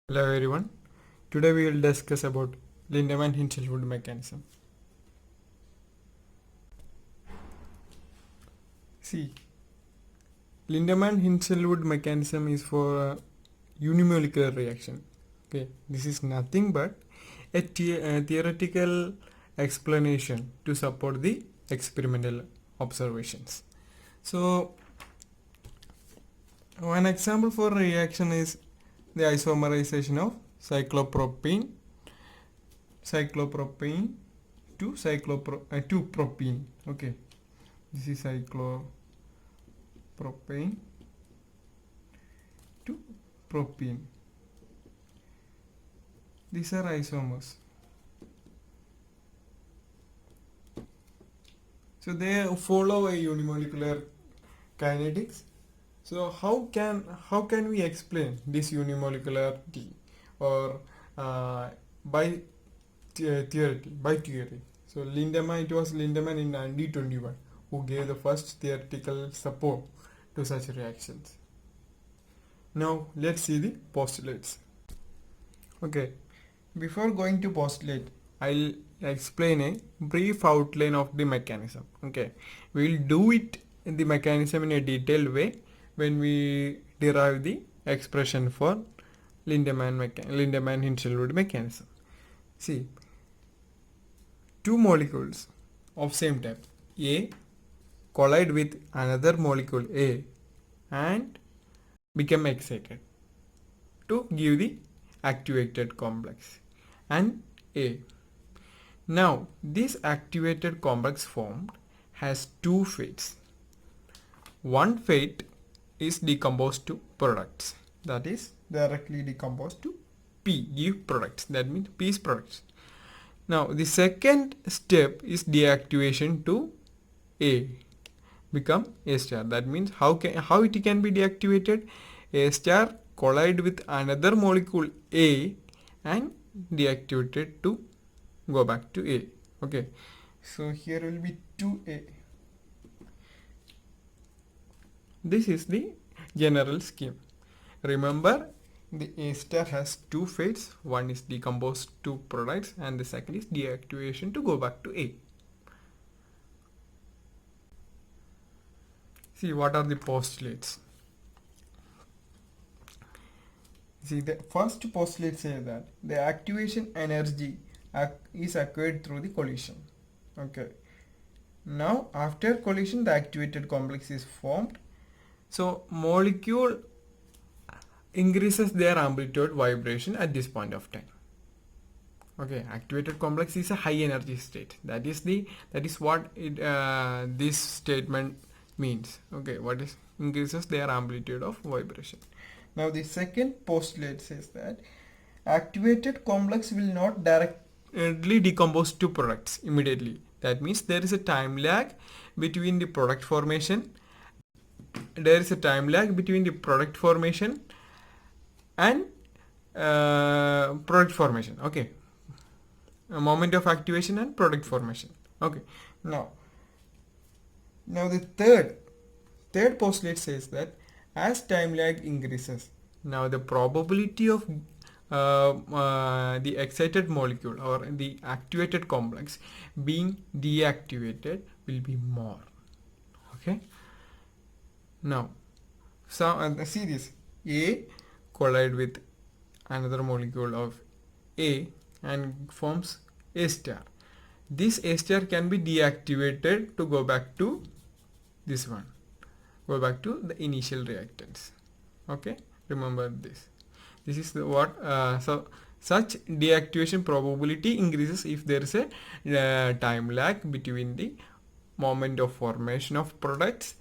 Hello everyone. Today we will discuss about Lindemann mechanism. See, Lindemann mechanism is for a unimolecular reaction. Okay, this is nothing but a theoretical explanation to support the experimental observations. So, one example for reaction is the isomerization of cyclopropene to to propene. Okay, this is cyclopropane to propene. These are isomers. So they follow a unimolecular kinetics. So how can we explain this unimolecularity or by theory? So it was Lindemann in 1921 who gave the first theoretical support to such reactions. Now let's see the postulates. Okay, before going to postulate, I'll explain a brief outline of the mechanism. Okay, we'll do it in the mechanism in a detailed way when we derive the expression for Lindemann mechanism. See, two molecules of same type A collide with another molecule A and become excited to give the activated complex and A. Now this activated complex formed has two fates. One fate is decomposed to products, that is directly decomposed to P, give products, that means P is products. Now the second step is deactivation to A, become A star. That means how it can be deactivated? A star collide with another molecule A and deactivated to go back to A. Okay, so here will be 2A. This is the general scheme. Remember, the A star has two fates. One is decomposed to products and the second is deactivation to go back to A. See, what are the postulates? See, the first postulate says that the activation energy is acquired through the collision. Okay. Now, after collision, the activated complex is formed. So molecule increases their amplitude vibration at this point of time. Okay, activated complex is a high energy state. That is what this statement means. Okay, what is increases their amplitude of vibration. Now the second postulate says that activated complex will not directly decompose to products immediately. That means there is a time lag between the product formation. There is a time lag between the product formation and product formation. Okay, a moment of activation and product formation. Okay, now the third postulate says that as time lag increases, now the probability of the excited molecule or the activated complex being deactivated will be more. Okay. Now, see this. A collide with another molecule of A and forms A star. This A star can be deactivated to go back to this one. Go back to the initial reactants. Okay, remember this. This is so such deactivation probability increases if there is a time lag between the moment of formation of products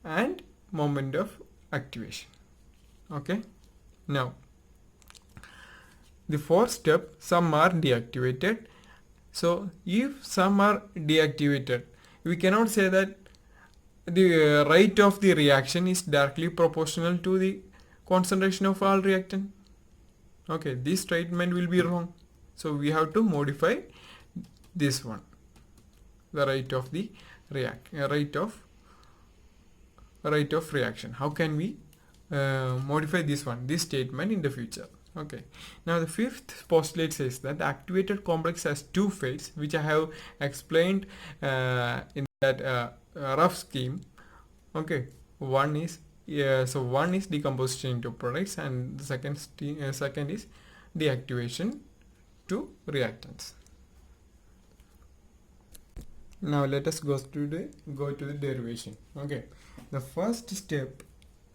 and moment of activation. Okay, now the fourth step, some are deactivated. So if some are deactivated, we cannot say that the rate of the reaction is directly proportional to the concentration of all reactant. Okay, this statement will be wrong. So we have to modify this one, the rate of the rate of reaction. How can we modify this statement in the future? Okay. Now the fifth postulate says that the activated complex has two fates, which I have explained in that rough scheme. Okay. One is one is decomposition into products, and the second is deactivation to reactants. Now let us go to the derivation. Okay. The first step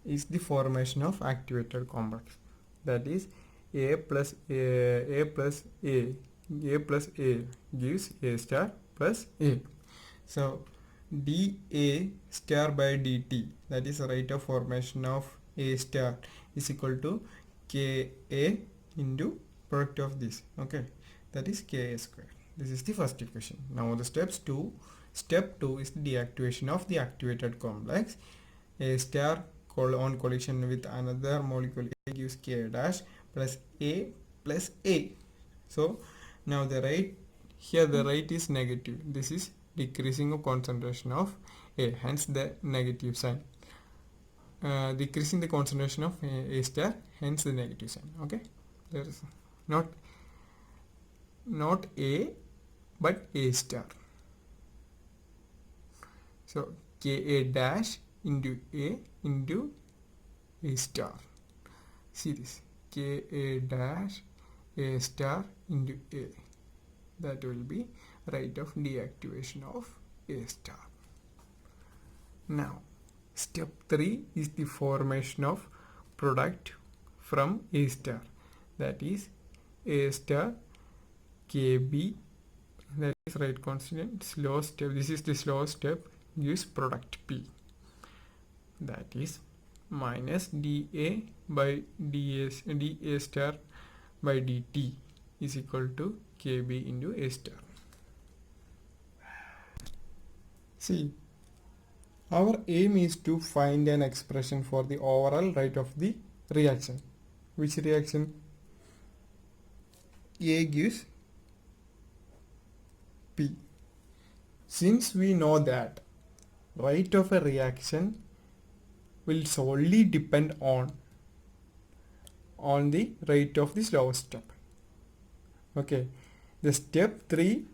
is the formation of activated complex. That is A plus A plus A plus A gives A star plus A. So dA star by dt, that is the rate of formation of A star, is equal to Ka into product of this. Okay, that is Ka square. This is the first equation. Now the step 2 is the deactivation of the activated complex. A star on collision with another molecule A gives K dash plus A plus A. So now the rate is negative. This is decreasing of concentration of A, hence the negative sign. Decreasing the concentration of A star, hence the negative sign. Okay, there is not A but A star. So Ka dash into A into A star. See this, Ka dash A star into A. That will be rate of deactivation of A star. Now step 3 is the formation of product from A star. That is A star Kb, that is rate constant, slow step. This is the slow step, gives product P. That is minus dA by dA star by dt is equal to Kb into A star. See, our aim is to find an expression for the overall rate of the reaction. Which reaction? A gives P. Since we know that rate of a reaction will solely depend on the rate of the slow step. Okay, the step 3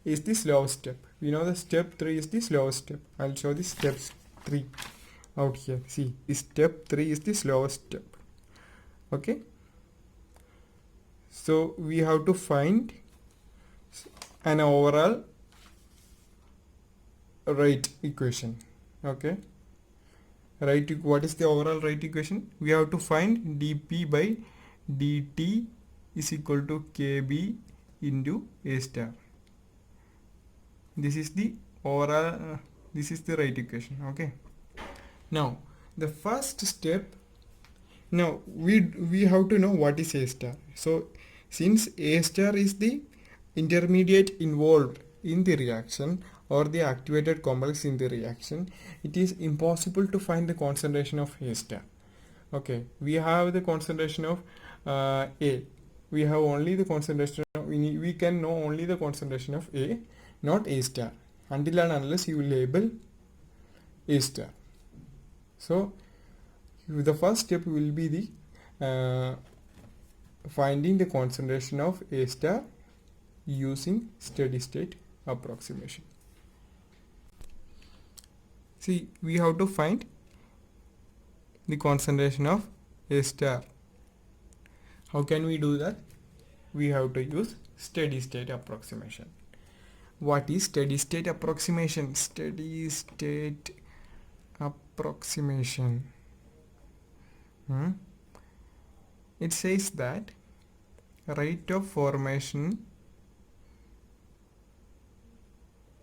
is the slow step. We know the step 3 is the slow step. I'll show the steps 3 out here. See, the step 3 is the slow step. Okay, so we have to find an overall rate equation. Okay, what is the overall rate equation? We have to find dP by dt is equal to Kb into A star. This is the overall this is the rate equation. Okay, now the first step, now we have to know what is A star. So since A star is the intermediate involved in the reaction or the activated complex in the reaction, it is impossible to find the concentration of A star. Okay, we have the concentration of A. We have only the concentration of, we can know only the concentration of A, not A star, until and unless you label A star. So the first step will be the finding the concentration of A star using steady state approximation. See, we have to find the concentration of A star. How can we do that? We have to use steady state approximation. What is steady state approximation? Steady state approximation. It says that rate of formation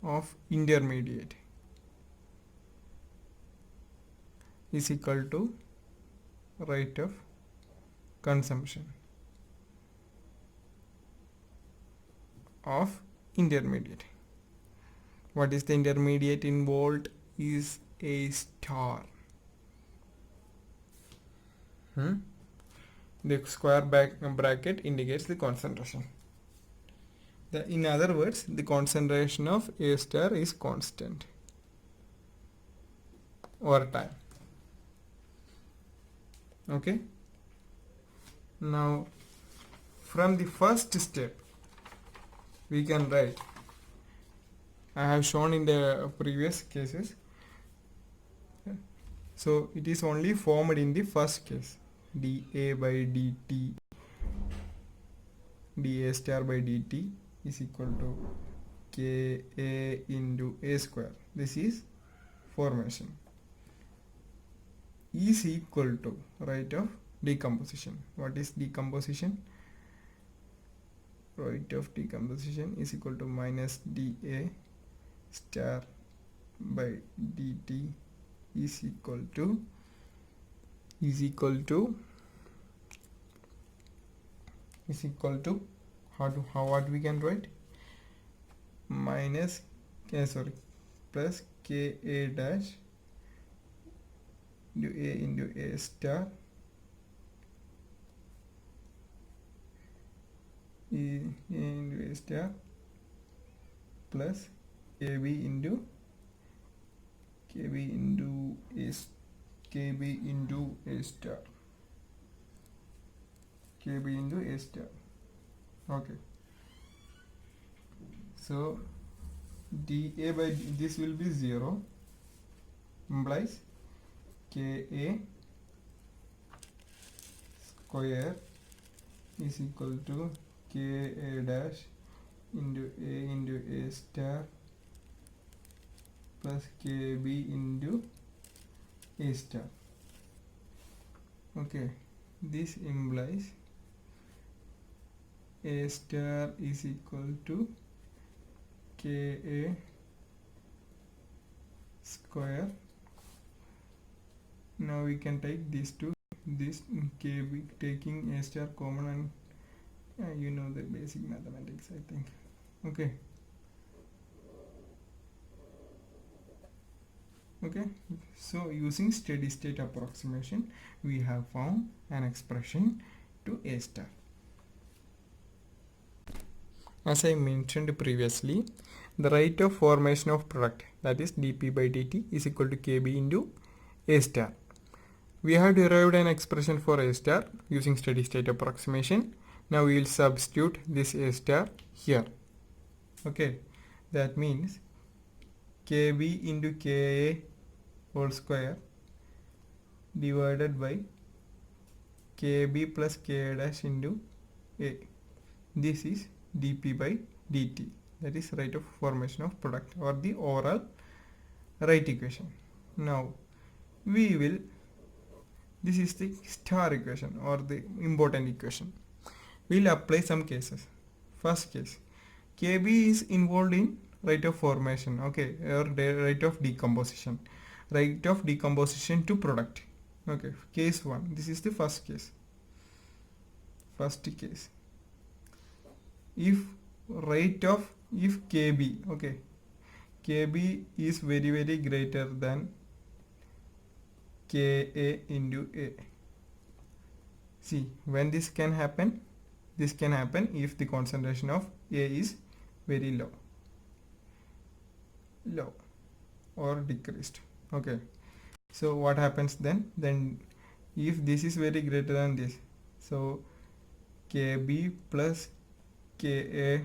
of intermediate is equal to rate of consumption of intermediate. What is the intermediate involved? Is A star. The square bracket indicates the concentration. In other words, the concentration of A star is constant over time. Okay, now from the first step we can write, I have shown in the previous cases, so it is only formed in the first case, dA by dt, dA star by dt is equal to Ka into A square. This is formation, is equal to rate of decomposition. What is decomposition? Rate of decomposition is equal to minus dA star by dt is equal to how what we can write, minus plus Ka dash into A star into A star plus Kb into A star. Okay, so dA by this will be 0, implies Ka square is equal to Ka dash into A star plus Kb into A star. Okay, this implies A star is equal to Ka square. Now we can take these two, this Kb taking A star common, and you know the basic mathematics, I think. Okay, so using steady state approximation we have found an expression to A star. As I mentioned previously, the rate of formation of product, that is dP by dt, is equal to Kb into A star. We have derived an expression for A star using steady state approximation. Now we will substitute this A star here. Okay, that means Kb into Ka whole square divided by Kb plus Ka dash into A. This is dP by dt, that is rate of formation of product, or the overall rate equation. Now we will, this is the star equation or the important equation. We will apply some cases. First case, Kb is involved in rate of formation, okay, or rate of decomposition to product. Okay, case 1, this is the first case. If Kb, okay, Kb is very greater than Ka into A. See, when this can happen? This can happen if the concentration of A is very low or decreased. Okay, so what happens then? Then if this is very greater than this, so Kb plus Ka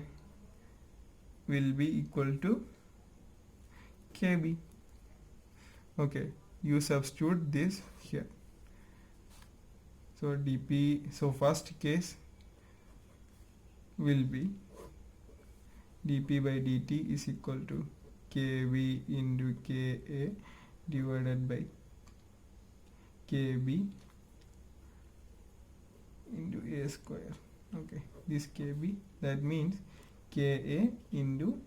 will be equal to Kb. Okay, you substitute this here. So dP, so first case will be dP by dt is equal to Kb into Ka divided by Kb into A square. Okay, this Kb, that means Ka into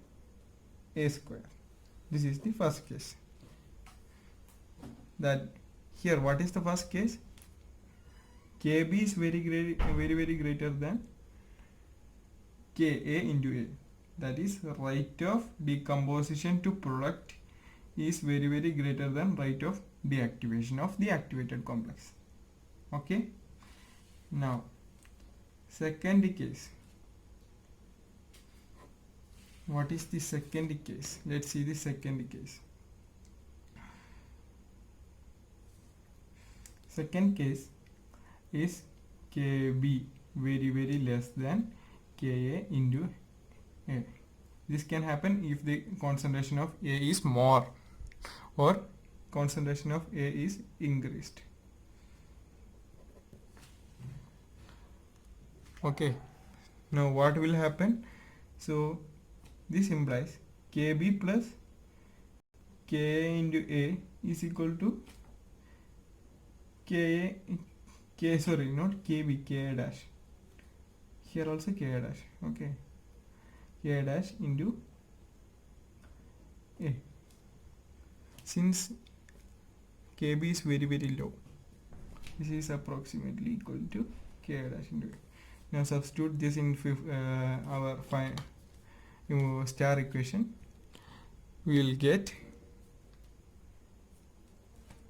A square. This is the first case. That here, what is the first case? Kb is very greater than Ka into A. That is, rate of decomposition to product is very greater than rate of deactivation of the activated complex. Okay, now second case. What is the second case? Let's see the second case. Second case is Kb very less than Ka into A. This can happen if the concentration of A is more or concentration of A is increased. Okay, now what will happen? So this implies Kb plus Ka into A is equal to sorry, not Kb, Ka dash. Here also Ka dash. Okay, Ka dash into A. Since Kb is very low, this is approximately equal to Ka dash into A. Now substitute this in our star equation. We will get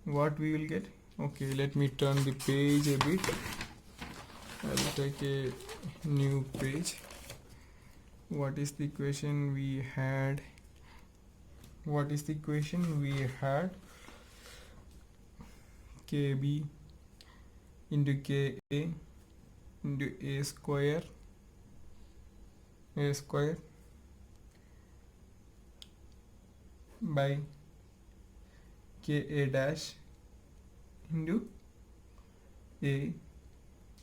what we will get. Okay, let me turn the page a bit. I will take a new page. What is the equation we had? Kb into Ka into A square by Ka dash into A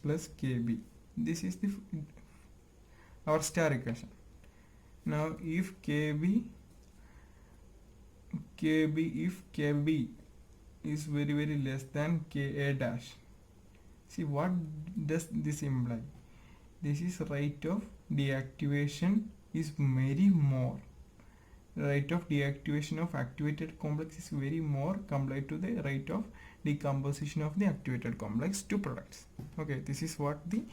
plus Kb. This is the our star equation. Now if Kb is very less than Ka dash, see what does this imply? This is rate of deactivation is very more. Rate of deactivation of activated complex is very more compared to the rate of decomposition of the activated complex to products. Okay, this is what the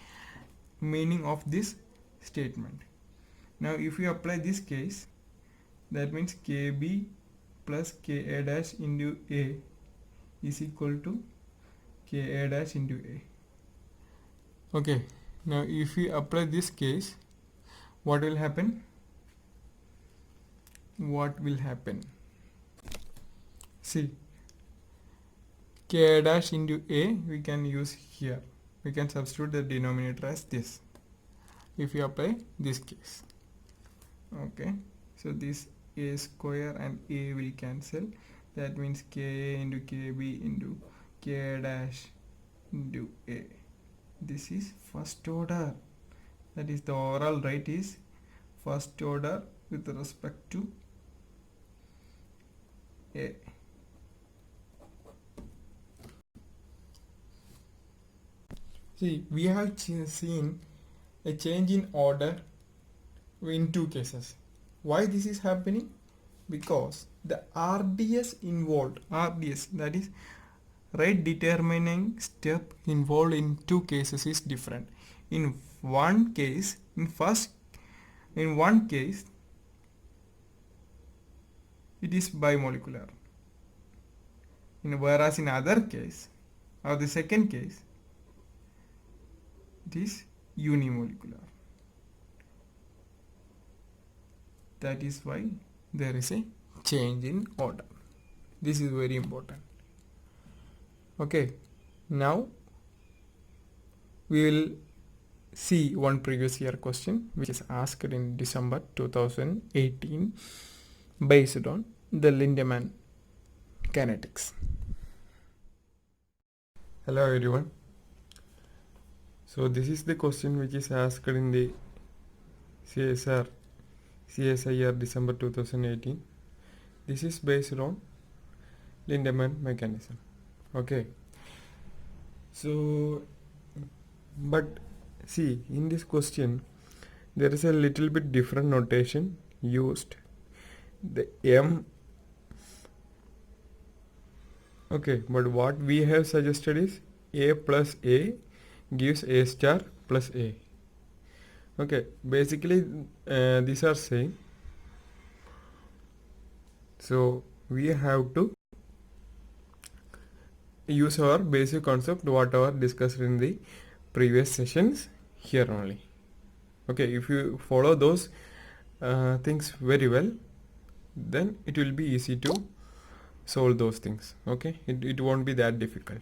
meaning of this statement. Now if you apply this case, that means Kb plus Ka dash into A is equal to Ka dash into A. Okay, now if we apply this case, what will happen? See, Ka dash into A we can use here. We can substitute the denominator as this if we apply this case. Okay, so this A square and A will cancel. That means Ka into Kb into Ka dash into A. This is first order. That is, the overall rate is first order with respect to A. See, we have seen a change in order in two cases. Why this is happening? Because the RDS involved, that is rate determining step involved in two cases is different. In one case, it is bimolecular. Whereas in other case, or the second case, it is unimolecular. That is why there is a change in order. This is very important. Okay, now we will see one previous year question which is asked in December 2018 based on the Lindemann kinetics. Hello everyone. So this is the question which is asked in the CSIR December 2018. This is based on Lindemann mechanism. Okay. So, but see, in this question there is a little bit different notation used. The M. Okay, but what we have suggested is A plus A gives A star plus A. Okay, basically these are same. So we have to use our basic concept whatever discussed in the previous sessions here only. Okay, if you follow those things very well, then it will be easy to solve those things. Okay, it won't be that difficult.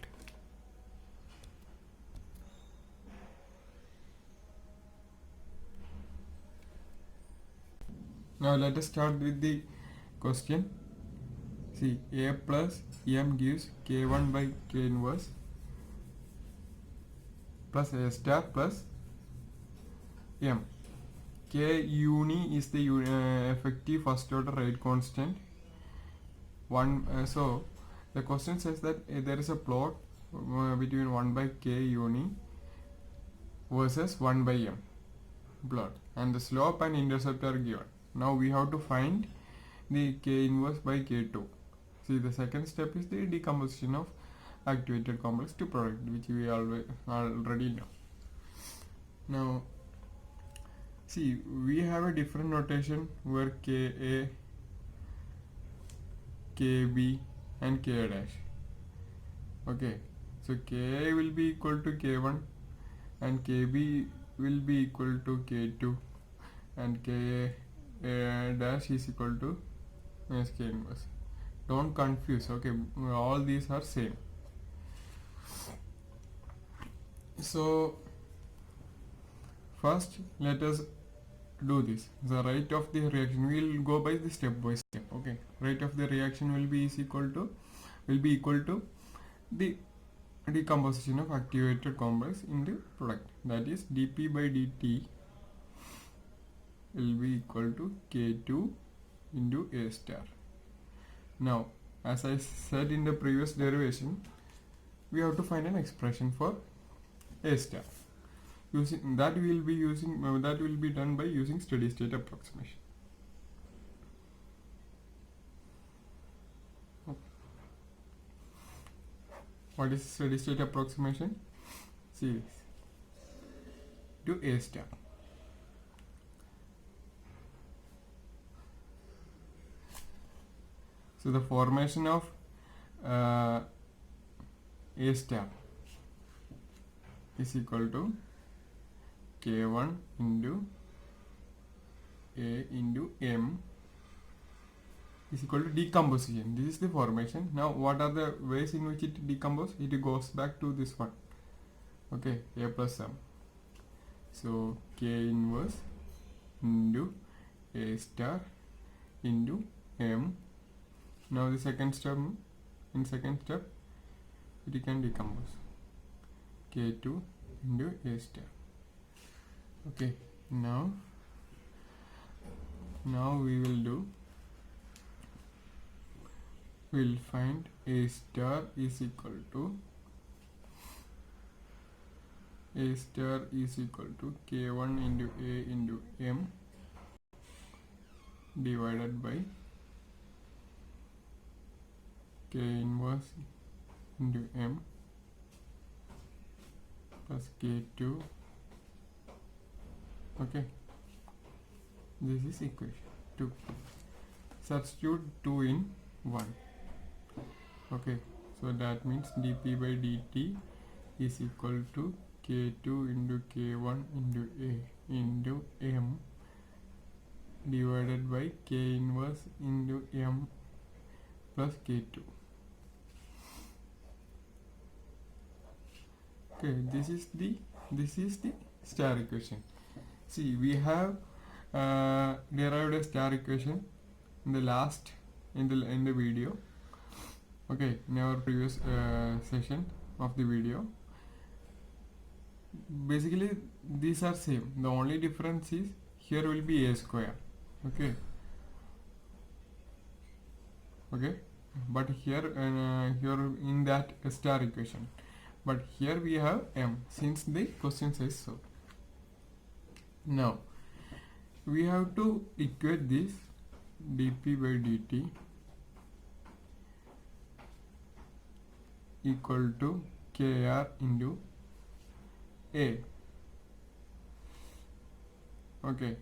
Now let us start with the question. See, A plus M gives K1 by K inverse plus A star plus M. K uni is the effective first order rate constant. So the question says that there is a plot between 1 by K uni versus 1 by M plot, and the slope and intercept are given. Now we have to find the K inverse by K2. See, the second step is the decomposition of activated complex to product, which we already know. Now see, we have a different notation where Ka, Kb and K dash. Okay, so Ka will be equal to K1 and Kb will be equal to K2 and K dash is equal to K inverse. Don't confuse, okay, all these are same. So first let us do this. The rate of the reaction, we will go by the step by step. Okay, rate of the reaction will be equal to the decomposition of activated complex in the product, that is dP by dt will be equal to K2 into A star. Now as I said in the previous derivation, we have to find an expression for A star. Using that we will be using that will be done by using steady state approximation. What is steady state approximation? See this. To A star. So the formation of A star is equal to K1 into A into M is equal to decomposition. This is the formation. Now what are the ways in which it decomposes? It goes back to this one. Okay, A plus M. So K inverse into A star into M. Now the second step, it can decompose K2 into A star. Okay, now we will find A star is equal to K1 into A into M divided by K inverse into M plus K2. Okay, this is equation 2. Substitute 2 in 1. Okay, so that means dP by dt is equal to K2 into K1 into A into M divided by K inverse into M plus K2. Okay, this is the star equation. See, we have derived a star equation in the video. Okay, in our previous session of the video. Basically these are same. The only difference is here will be A square. Okay, but here in that star equation, but here we have M, since the question says so. Now we have to equate this dP by dt equal to Kr into A. Okay,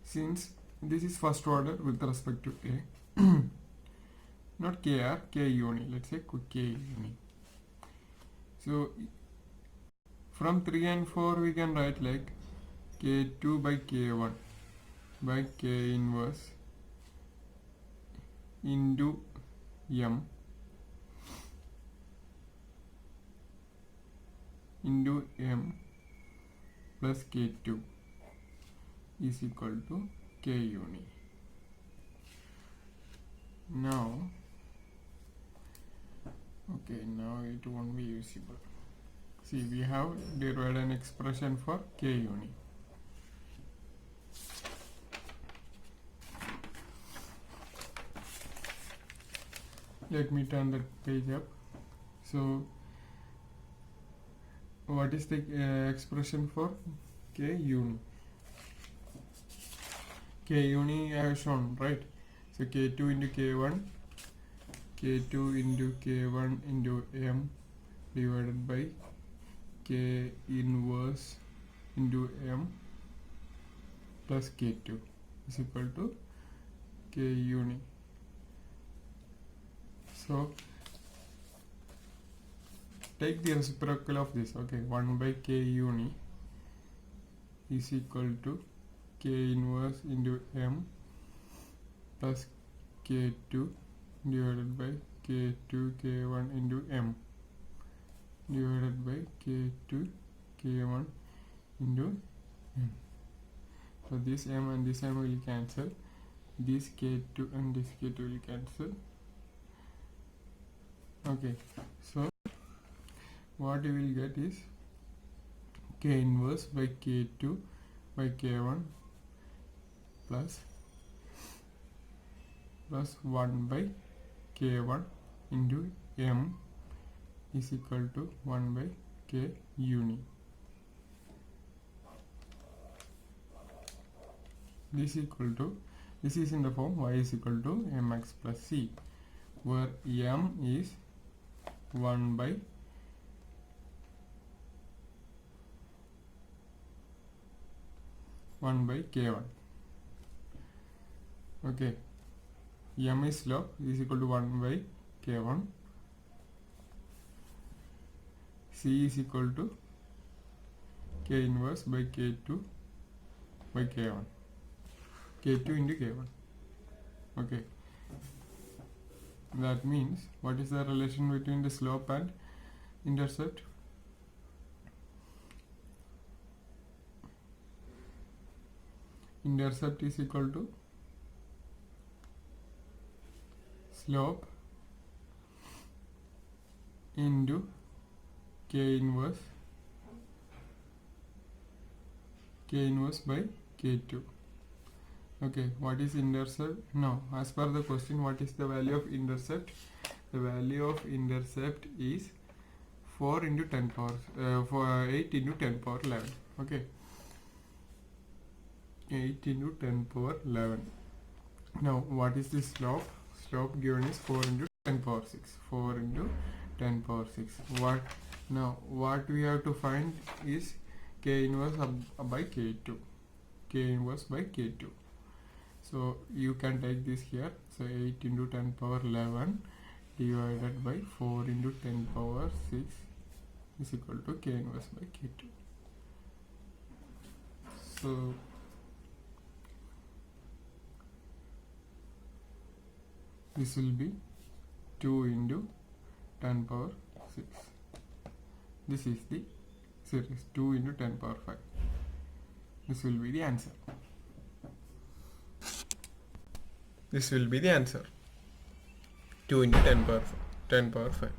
since this is first order with respect to A, not Kr, K uni, let's say K uni. So from 3 and 4 we can write like K2 by K1 by K inverse into M into M plus K2. is equal to K uni. Now, okay, now it won't be usable. See, we have derived an expression for K uni. Let me turn the page up. So, what is the expression for K uni? K uni I have shown, right? So K2 into K1, K2 into K1 into M divided by K inverse into M plus K2 is equal to K uni. So take the reciprocal of this. Okay, 1 by K uni is equal to K inverse into M plus K2 divided by K2 K1 into M divided by K2 K1 into M. So this M and this M will cancel. This K2 and this K2 will cancel. Okay, so what you will get is K inverse by K2 by K1 plus 1 by K1 into M is equal to 1 by K uni. This is in the form y is equal to mx plus c, where m is 1 by K1. Okay, m is slope is equal to 1 by K1. C is equal to K inverse by K2 by K1. K2 into K1. Okay. That means, what is the relation between the slope and intercept? Intercept is equal to slope into K inverse by K2. Okay, what is intercept? Now, as per the question, what is the value of intercept? The value of intercept is 4 into 10 power, for 8 into 10 power 11. Okay, 8 into 10 power 11. Now, what is the slope? Slope given is 4 into 10 power 6. 4 into 10 power 6. What we have to find is K inverse by K2. K inverse by K2. So you can take this here. So 8 into 10 power 11 divided by 4 into 10 power 6 is equal to K inverse by K2. So this will be 2 into 10 power 6. This is the series 2 into 10 power 5. This will be the answer. This will be the answer. 2 into 10 power 5.